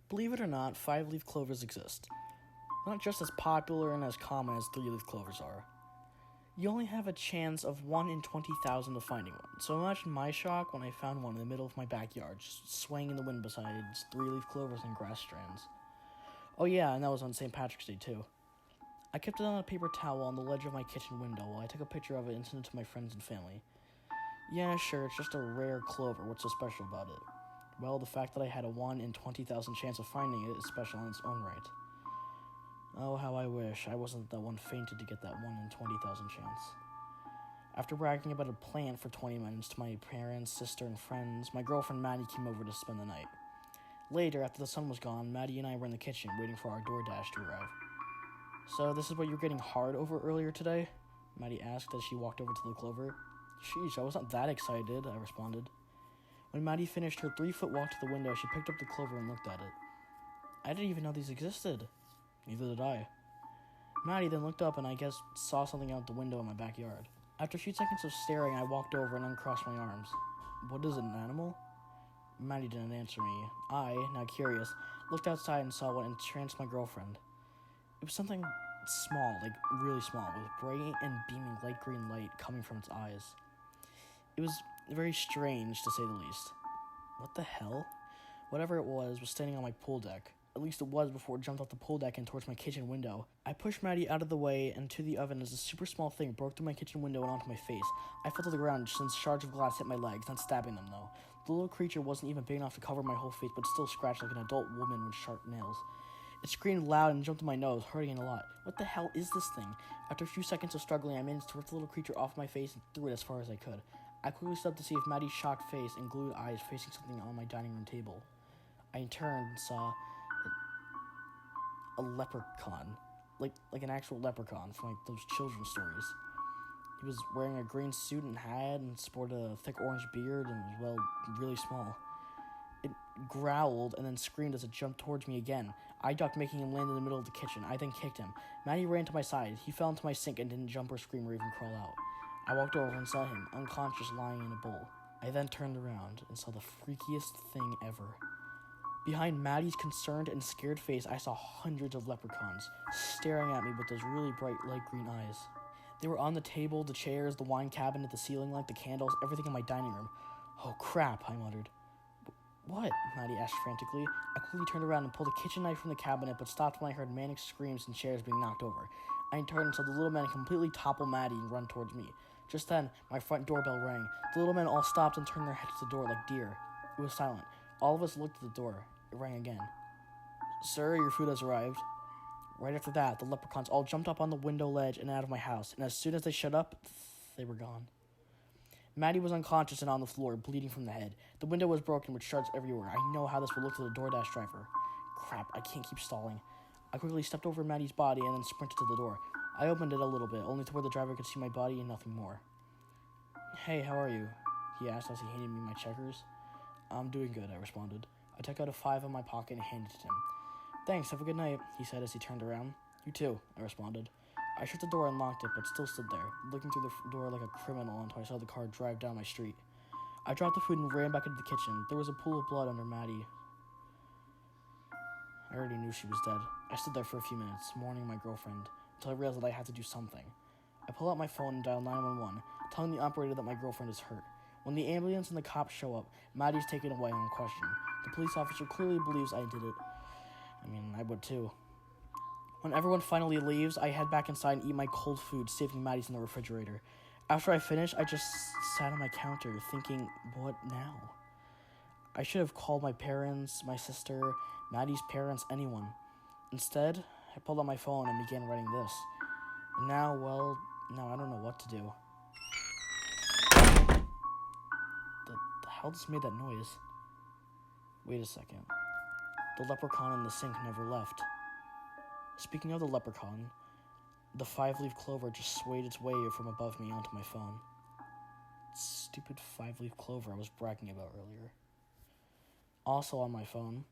Believe it or not, 5-leaf clovers exist. Not just as popular and as common as 3-leaf clovers are. You only have a chance of 1 in 20,000 of finding one. So imagine my shock when I found one in the middle of my backyard, just swaying in the wind beside 3-leaf clovers and grass strands. Oh yeah, and that was on St. Patrick's Day too. I kept it on a paper towel on the ledge of my kitchen window while I took a picture of it and sent it to my friends and family. Yeah, sure, it's just a rare clover. What's so special about it? Well, the fact that I had a 1 in 20,000 chance of finding it is special in its own right. Oh, how I wish I wasn't the one fainted to get that 1 in 20,000 chance. After bragging about a plan for 20 minutes to my parents, sister, and friends, my girlfriend Maddie came over to spend the night. Later, after the sun was gone, Maddie and I were in the kitchen waiting for our DoorDash to arrive. So, this is what you were getting hard over earlier today? Maddie asked as she walked over to the clover. Sheesh, I wasn't that excited, I responded. When Maddie finished her 3-foot walk to the window, she picked up the clover and looked at it. I didn't even know these existed. Neither did I. Maddie then looked up and I guess saw something out the window in my backyard. After a few seconds of staring, I walked over and uncrossed my arms. What is it, an animal? Maddie didn't answer me. I, now curious, looked outside and saw what entranced my girlfriend. It was something small, like really small, with bright and beaming light green light coming from its eyes. It was very strange, to say the least. What the hell? Whatever it was standing on my pool deck. At least it was before it jumped off the pool deck and towards my kitchen window. I pushed Maddie out of the way and to the oven as a super small thing broke through my kitchen window and onto my face. I fell to the ground since shards of glass hit my legs, not stabbing them though. The little creature wasn't even big enough to cover my whole face, but still scratched like an adult woman with sharp nails. It screamed loud and jumped to my nose, hurting it a lot. What the hell is this thing? After a few seconds of struggling, I managed to rip the little creature off my face and threw it as far as I could. I quickly stepped to see if Maddie's shocked face and glued eyes facing something on my dining room table. I turned and saw a leprechaun, like an actual leprechaun from like those children's stories. He was wearing a green suit and hat and sported a thick orange beard and was, well, really small. It growled and then screamed as it jumped towards me again. I ducked, making him land in the middle of the kitchen. I then kicked him. Maddie ran to my side. He fell into my sink and didn't jump or scream or even crawl out. I walked over and saw him, unconscious, lying in a bowl. I then turned around and saw the freakiest thing ever. Behind Maddie's concerned and scared face, I saw hundreds of leprechauns staring at me with those really bright light green eyes. They were on the table, the chairs, the wine cabinet, the ceiling light, the candles, everything in my dining room. Oh crap, I muttered. What? Maddie asked frantically. I quickly turned around and pulled a kitchen knife from the cabinet, but stopped when I heard manic screams and chairs being knocked over. I turned and saw the little men completely topple Maddie and run towards me. Just then, my front doorbell rang. The little men all stopped and turned their heads to the door like deer. It was silent. All of us looked at the door. It rang again. Sir, your food has arrived. Right after that, the leprechauns all jumped up on the window ledge and out of my house, and as soon as they shut up, they were gone. Maddie was unconscious and on the floor, bleeding from the head. The window was broken with shards everywhere. I know how this will look to the DoorDash driver. Crap, I can't keep stalling. I quickly stepped over Maddie's body and then sprinted to the door. I opened it a little bit, only to where the driver could see my body and nothing more. Hey, how are you? He asked as he handed me my checkers. I'm doing good, I responded. I took out a 5 in my pocket and handed it to him. Thanks, have a good night, he said as he turned around. You too, I responded. I shut the door and locked it, but still stood there, looking through the door like a criminal until I saw the car drive down my street. I dropped the food and ran back into the kitchen. There was a pool of blood under Maddie. I already knew she was dead. I stood there for a few minutes, mourning my girlfriend, until I realized that I had to do something. I pulled out my phone and dialed 911, telling the operator that my girlfriend is hurt. When the ambulance and the cops show up, Maddie's taken away unquestioned. The police officer clearly believes I did it. I mean, I would too. When everyone finally leaves, I head back inside and eat my cold food, saving Maddie's in the refrigerator. After I finish, I just sat on my counter, thinking, what now? I should have called my parents, my sister, Maddie's parents, anyone. Instead, I pulled out my phone and began writing this. And now, well, now I don't know what to do. The hell just made that noise? Wait a second. The leprechaun in the sink never left. Speaking of the leprechaun, the 5-leaf clover just swayed its way from above me onto my phone. Stupid 5-leaf clover I was bragging about earlier. Also on my phone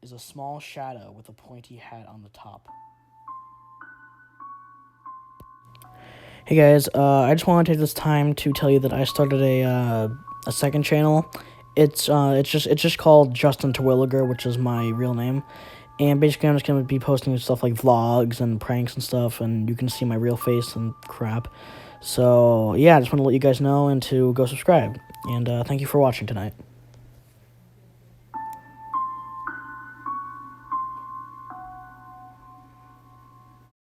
is a small shadow with a pointy hat on the top. Hey guys, I just want to take this time to tell you that I started a second channel. It's just called Justin Terwilliger, which is my real name. And basically, I'm just going to be posting stuff like vlogs and pranks and stuff, and you can see my real face and crap. So, yeah, I just want to let you guys know and to go subscribe. And thank you for watching tonight.